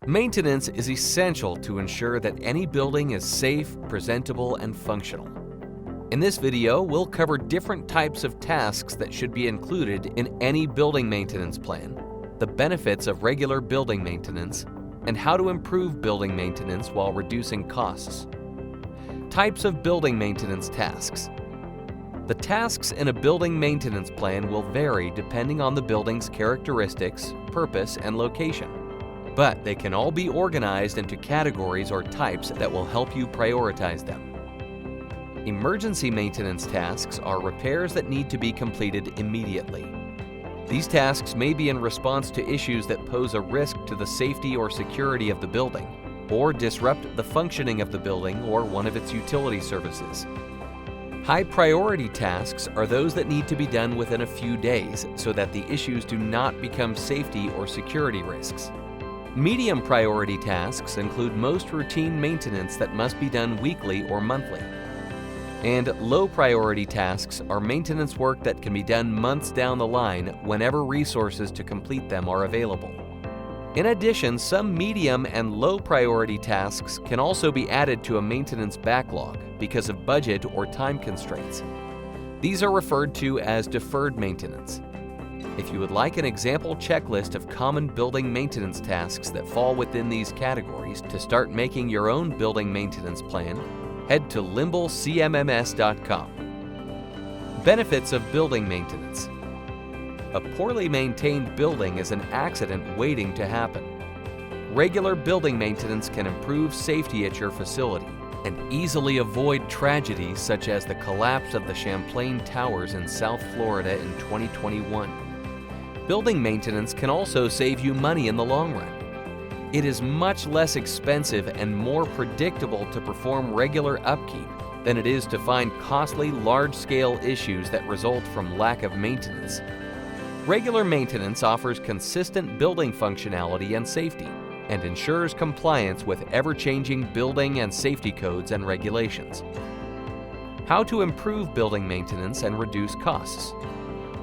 Maintenance is essential to ensure that any building is safe, presentable, and functional. In this video, we'll cover different types of tasks that should be included in any building maintenance plan, the benefits of regular building maintenance, and how to improve building maintenance while reducing costs. Types of building maintenance tasks. The tasks in a building maintenance plan will vary depending on the building's characteristics, purpose, and location, but they can all be organized into categories or types that will help you prioritize them. Emergency maintenance tasks are repairs that need to be completed immediately. These tasks may be in response to issues that pose a risk to the safety or security of the building, or disrupt the functioning of the building or one of its utility services. High priority tasks are those that need to be done within a few days so that the issues do not become safety or security risks. Medium priority tasks include most routine maintenance that must be done weekly or monthly. And low priority tasks are maintenance work that can be done months down the line whenever resources to complete them are available. In addition, some medium and low priority tasks can also be added to a maintenance backlog because of budget or time constraints. These are referred to as deferred maintenance. If you would like an example checklist of common building maintenance tasks that fall within these categories to start making your own building maintenance plan, head to limblecmms.com. Benefits of building maintenance. A poorly maintained building is an accident waiting to happen. Regular building maintenance can improve safety at your facility and easily avoid tragedies such as the collapse of the Champlain Towers in South Florida in 2021. Building maintenance can also save you money in the long run. It is much less expensive and more predictable to perform regular upkeep than it is to find costly, large-scale issues that result from lack of maintenance. Regular maintenance offers consistent building functionality and safety and ensures compliance with ever-changing building and safety codes and regulations. How to improve building maintenance and reduce costs.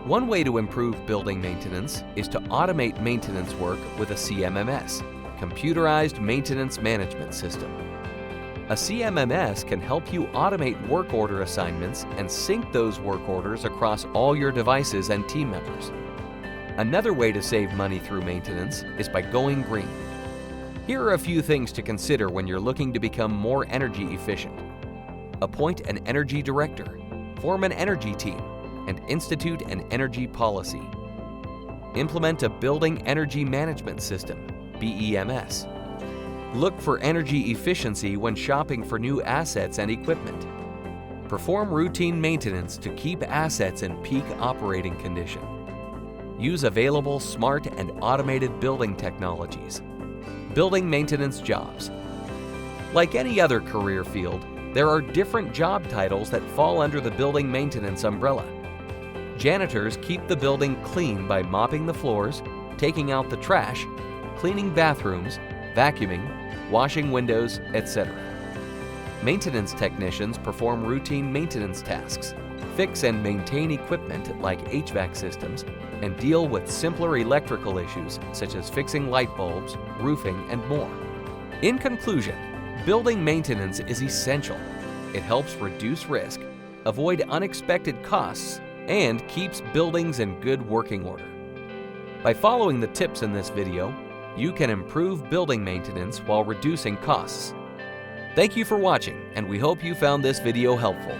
One way to improve building maintenance is to automate maintenance work with a CMMS, Computerized Maintenance Management System. A CMMS can help you automate work order assignments and sync those work orders across all your devices and team members. Another way to save money through maintenance is by going green. Here are a few things to consider when you're looking to become more energy efficient. Appoint an energy director, form an energy team, and institute an energy policy. Implement a building energy management system, BEMS. Look for energy efficiency when shopping for new assets and equipment. Perform routine maintenance to keep assets in peak operating condition. Use available smart and automated building technologies. Building maintenance jobs. Like any other career field, there are different job titles that fall under the building maintenance umbrella. Janitors keep the building clean by mopping the floors, taking out the trash, cleaning bathrooms, vacuuming, washing windows, etc. Maintenance technicians perform routine maintenance tasks, fix and maintain equipment like HVAC systems, and deal with simpler electrical issues such as fixing light bulbs, roofing, and more. In conclusion, building maintenance is essential. It helps reduce risk, avoid unexpected costs, and keeps buildings in good working order. By following the tips in this video, you can improve building maintenance while reducing costs. Thank you for watching, and we hope you found this video helpful.